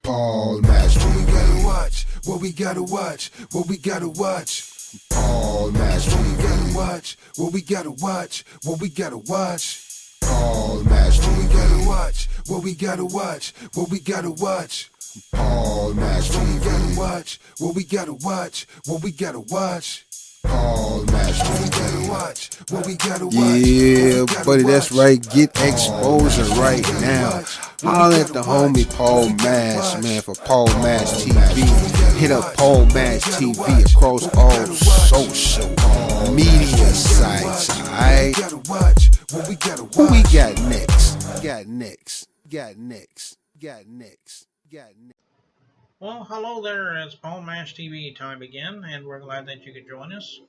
Paul Master. What we gotta watch, what we gotta watch, what we gotta watch. Paul Master. What we gotta watch, what we gotta watch, what we gotta watch. Paul Master. What we gotta watch, what we gotta watch, what we gotta watch. Paul Master. What we gotta watch, what we gotta watch, what we gotta watch. Paul Master. What we gotta watch, what we gotta watch. Yeah, buddy, that's right. Get exposure right now. Holler at the homie Paul Mash, man, for Paul Mash TV. Hit up Paul Mash TV across all social media sites, alright? Who we got next? Well, hello there, it's Paul Mash TV time again, and we're glad that you could join us.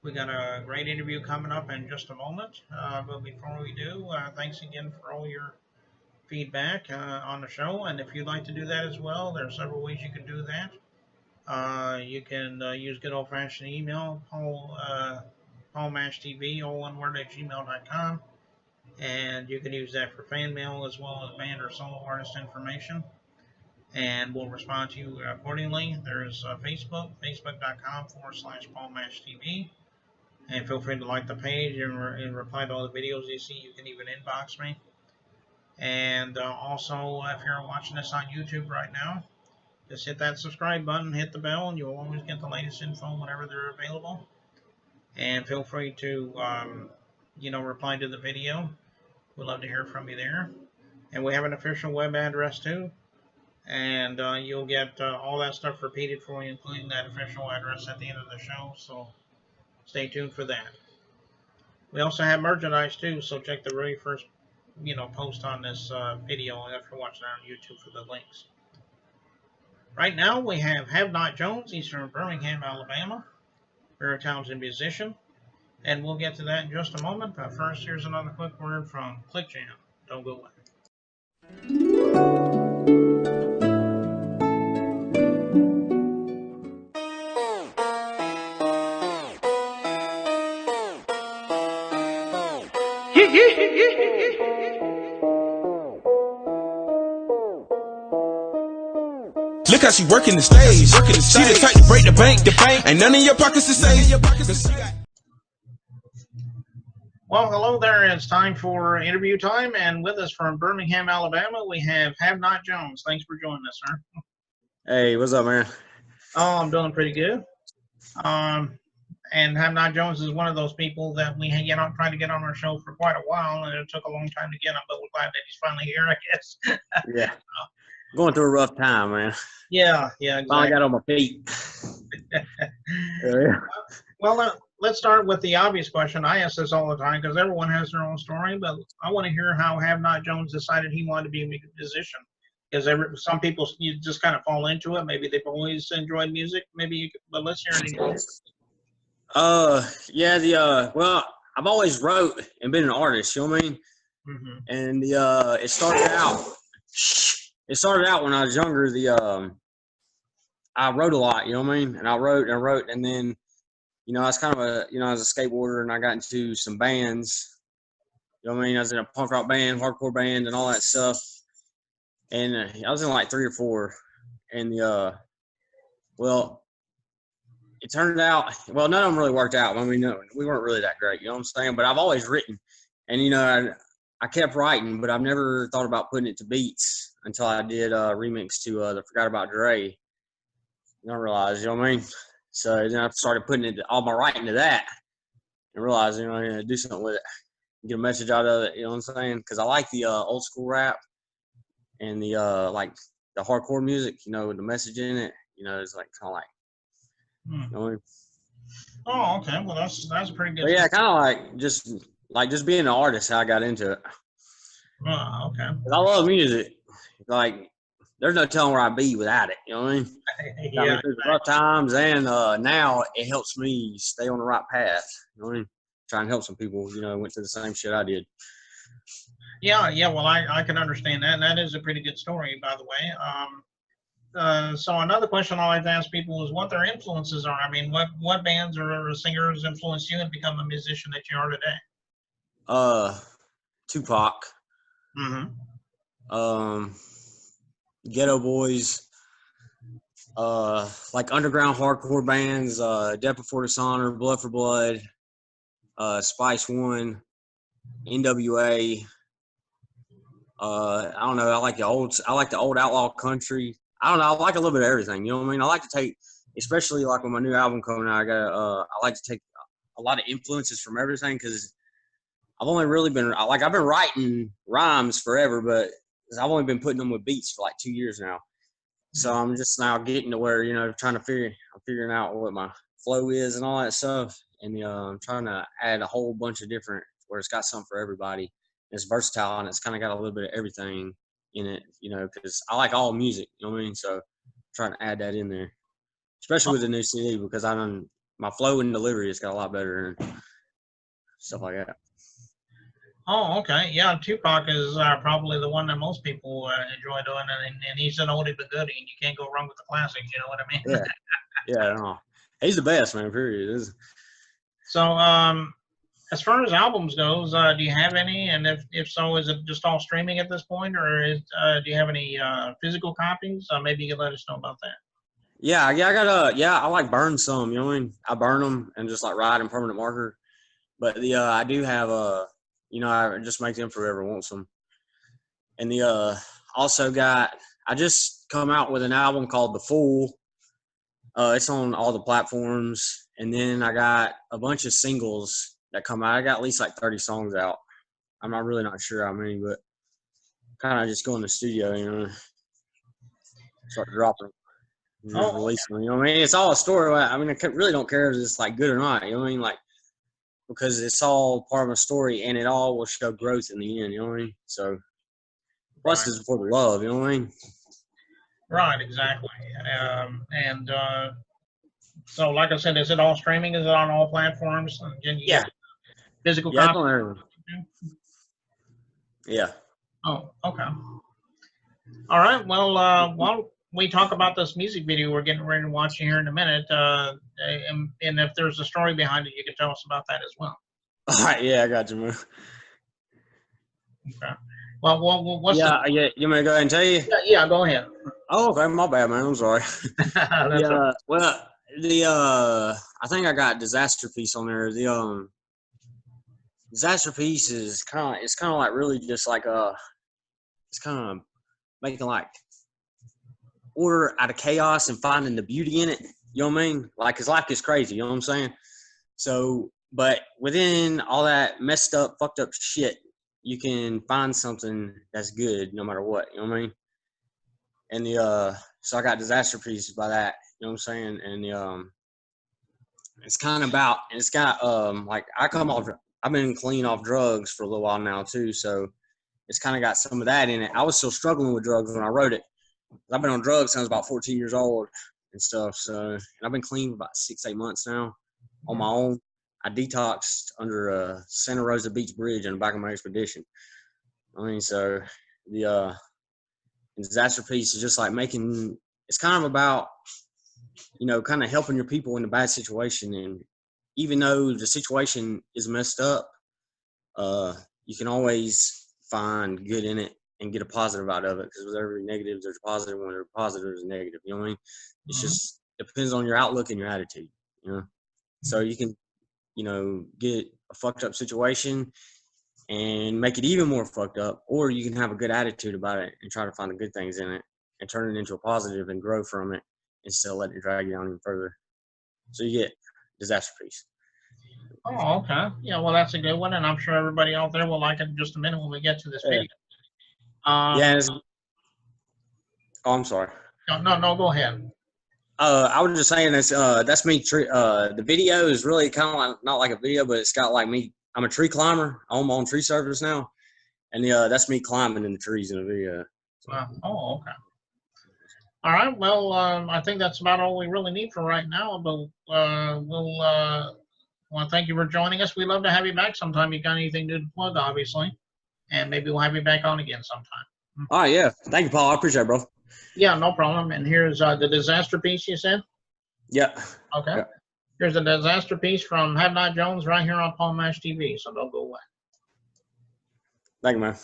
We got a great interview coming up in just a moment, but before we do, thanks again for all your feedback on the show, and if you'd like to do that as well, there are several ways you can do that. You can use good old-fashioned email, PaulMashTV, all one word, at gmail.com, and you can use that for fan mail as well as band or solo artist information, and we'll respond to you accordingly. There's Facebook, facebook.com/PaulMashTV, and feel free to like the page and reply to all the videos you see. You can even inbox me. And also, if you're watching this on YouTube right now, just hit that subscribe button, hit the bell, and you'll always get the latest info whenever they're available. And feel free to, reply to the video. We'd love to hear from you there. And we have an official web address too. And you'll get all that stuff repeated for you, including that official address at the end of the show. So stay tuned for that. We also have merchandise too, so check the very first, post on this video after watching it on YouTube for the links. Right now we Have Not Jones. He's from Birmingham, Alabama. Very talented musician, and we'll get to that in just a moment. But first, here's another quick word from Click Jam. Don't go away. Look how she working the stage. She the type to break the bank. Ain't none in your pockets to say. Well, hello there. It's time for interview time, and with us from Birmingham, Alabama, we have Not Jones. Thanks for joining us, sir. Hey, what's up, man? Oh, I'm doing pretty good. And Not Jones is one of those people that we tried to get on our show for quite a while, and it took a long time to get him, but we're glad that he's finally here, I guess. Yeah. Going through a rough time, man. Yeah, exactly. Finally got on my feet. Well, let's start with the obvious question. I ask this all the time because everyone has their own story, but I want to hear how Have Not Jones decided he wanted to be a musician. Because some people, you just kind of fall into it. Maybe they've always enjoyed music. But let's hear it again. Well, I've always wrote and been an artist, you know what I mean? Mm-hmm. And it started out when I was younger. I wrote a lot, you know what I mean? And I wrote, and then, I was kind of I was a skateboarder, and I got into some bands, you know what I mean? I was in a punk rock band, hardcore band, and all that stuff. And I was in like 3 or 4, and it turned out, none of them really worked out. I mean, no, we weren't really that great, you know what I'm saying? But I've always written, and, I kept writing, but I've never thought about putting it to beats until I did a remix to the Forgot About Dre. You don't realize, you know what I mean? So then I started putting all my writing to that and realized, I'm going to do something with it, get a message out of it, you know what I'm saying? Because I like the old school rap and the the hardcore music, with the message in it, it's like kind of like, you know what I mean? Oh, okay. Well, that's pretty good. But yeah, kind of like just being an artist, how I got into it. Oh, okay. 'Cause I love music. Like, there's no telling where I'd be without it. You know what I mean? Yeah. Through the rough times, and now it helps me stay on the right path. You know what I mean? Trying to help some people, went through the same shit I did. Yeah. Well, I can understand that. And that is a pretty good story, by the way. So another question I like to ask people is what their influences are. I mean, what bands or singers influenced you and become a musician that you are today? Tupac. Mm-hmm. Ghetto Boys, like underground hardcore bands, Death Before Dishonor, Blood for Blood, Spice One, NWA. I don't know. I like the old outlaw country. I don't know. I like a little bit of everything. You know what I mean? I like to take, especially like with my new album coming out. I like to take a lot of influences from everything because I've only really been I've been writing rhymes forever, but I've only been putting them with beats for like 2 years now. So I'm just now getting to where I'm figuring out what my flow is and all that stuff, and I'm trying to add a whole bunch of different where it's got something for everybody. It's versatile and it's kind of got a little bit of everything in it, because I like all music, you know what I mean? So I'm trying to add that in there, especially with the new CD because my flow and delivery has got a lot better and stuff like that. Oh, okay. Yeah, Tupac is probably the one that most people enjoy doing, and he's an oldie but goodie, and you can't go wrong with the classics. You know what I mean? Yeah, no. He's the best, man. Period. So, as far as albums goes, do you have any? And if so, is it just all streaming at this point, or do you have any physical copies? Maybe you can let us know about that. Yeah, I got I like burn some. You know what I mean? I burn them and just like write in permanent marker. But I do have I just make them for whoever wants them. And also I just come out with an album called The Fool. It's on all the platforms. And then I got a bunch of singles that come out. I got at least like 30 songs out. I'm not sure how many, but kind of just go in the studio, start dropping them. Just release them. You know what I mean? It's all a story. I mean, I really don't care if it's like good or not. You know what I mean? Like, because it's all part of a story and it all will show growth in the end. You know what I mean? So, plus it's for the love. You know what I mean? Right, exactly. So, like I said, is it all streaming? Is it on all platforms? Yeah. Physical copy? Yeah. Oh, okay. All right. Well, while we talk about this music video we're getting ready to watch here in a minute, and if there's a story behind it, you can tell us about that as well. All right. Yeah, I got you, man. Okay. Well, what's yeah, you want me to go ahead and tell you? Yeah, go ahead. Oh, okay. My bad, man. I'm sorry. Yeah. Well, I think I got Disaster Piece on there. The Disaster Piece is kind of like really just like it's kind of making like order out of chaos and finding the beauty in it. You know what I mean? Like, 'cause life is crazy. You know what I'm saying? So, but within all that messed up, fucked up shit, you can find something that's good no matter what. You know what I mean? And so I got Disaster Pieces by that. You know what I'm saying? And it's kind of about, and it's got like I've been clean off drugs for a little while now too, so it's kind of got some of that in it. I was still struggling with drugs when I wrote it. I've been on drugs since I was about 14 years old and stuff. So, and I've been clean for about 6-8 months now on my own. I detoxed under Santa Rosa Beach Bridge on the back of my expedition. I mean, so the Disaster Piece is just like it's kind of about, kind of helping your people in a bad situation. And even though the situation is messed up, you can always find good in it and get a positive out of it, because with every negative there's a positive. When there's a positive there's a negative. You know what I mean? It's just depends on your outlook and your attitude. So you can get a fucked up situation and make it even more fucked up, or you can have a good attitude about it and try to find the good things in it and turn it into a positive and grow from it instead of letting it drag you down even further. So you get Disaster Piece. Oh, okay. Yeah, well, that's a good one, and I'm sure everybody out there will like it in just a minute when we get to this video. I'm sorry. No, go ahead. I was just saying that's me. The video is really kind of like, not like a video, but it's got like me. I'm a tree climber. I own my own tree service now, and that's me climbing in the trees in the video. So. Oh, okay. All right. Well, I think that's about all we really need for right now. But we'll want to thank you for joining us. We'd love to have you back sometime. You got anything new to plug, obviously, and maybe we'll have you back on again sometime. Oh yeah, thank you, Paul. I appreciate it, bro. Yeah, no problem. And here's the Disaster Piece you said? Yeah. Okay. Yeah. Here's a Disaster Piece from Have Not Jones right here on Paul Mash TV, so don't go away. Thank you, man.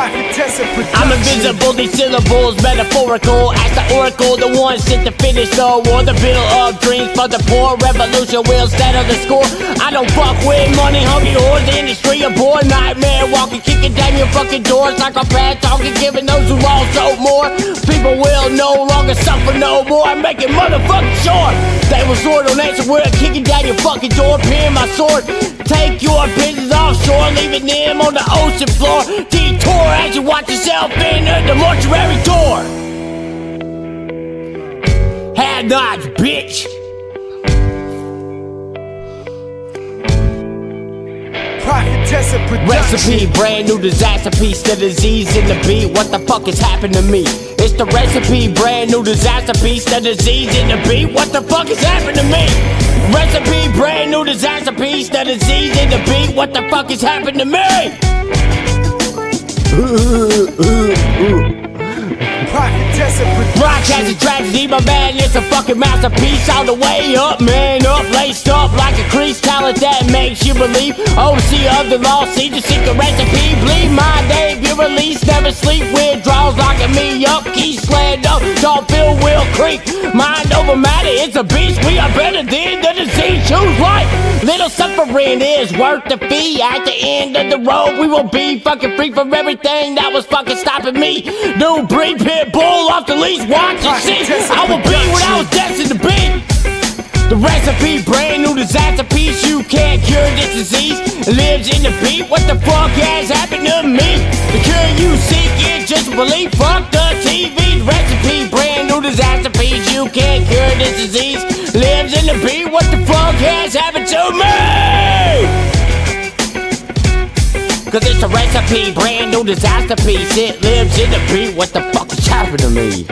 I'm invisible, these syllables metaphorical. As the oracle, the one sent to finish the war. The bill of dreams for the poor. Revolution will settle the score. I don't fuck with money, hungry whores. The industry a boy, nightmare walking, kicking down your fucking doors. Psychopath talking, giving those who also more. People will no longer suffer no more. I'm making motherfucking sure they will sort on answer word, kicking down your fucking door, pin my sword. Take your business offshore, leaving them on the ocean floor. Detour as you watch yourself enter the mortuary door. Have not, bitch. Recipe, brand new disaster piece, the disease in the beat. What the fuck has happened to me? It's the recipe, brand new disaster piece, the disease in the beat. What the fuck has happened to me? Recipe, brand new disaster piece, the disease in the beat. What the fuck has happened to me? Broadcasting tragedy, my man, it's a fucking masterpiece. All the way up, man, up, laced up like a crease. Talent that makes you believe. Overseer of the law, see the secret recipe. Bleed my debut release, never sleep. Withdrawals locking me up, keys slammed up. Don't feel Will Creek. Mind over matter, it's a beast. We are better than the disease. Choose life. Little suffering is worth the fee. At the end of the road, we will be fucking free from everything that was fucking stopping me. New breed, pit bull off the leash, watch and see. I will be what I was destined to be. The recipe, brand new disaster piece. You can't cure this disease. It lives in the beat. What the fuck has happened to me? The cure you seek is just belief. Fuck the TV. The recipe, brand new disaster piece. You can't cure this disease. Lives in the beat. What the fuck has happened to me? Cause it's a recipe, brand new disaster piece. It lives in the beat. What the fuck has happened to me?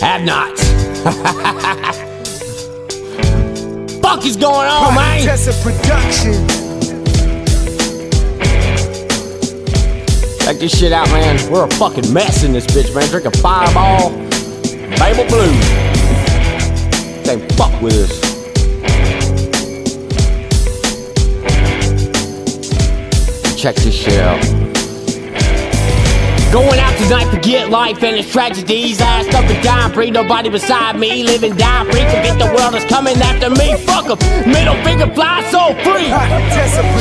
Have nots. Fuck is going on, man? Check this shit out, man. We're a fucking mess in this bitch, man. Drink a Fireball, Babel Blue. Can't fuck with us. Check this shit out. Going out tonight, forget life and its tragedies. Last up and down, free, nobody beside me. Living down free, forget the world is coming after me. Fuck 'em, middle finger fly so free.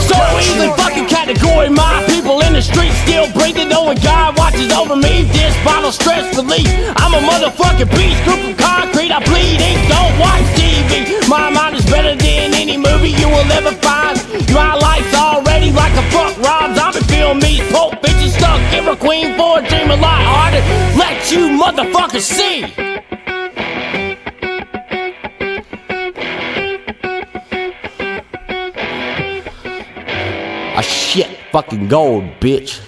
So easily fucking category. My people in the streets still breathing, knowing God watches over me. This bottle stress relief. I'm a motherfucking beast, group of concrete. I bleed ink, don't watch TV. My mind is better than any movie you will ever find. My life's already like a fuck Rob Zombie film. Me, Pope bitches stuck, give a queen for a dream a lot harder. Let you motherfuckers see. A shit fucking gold, bitch.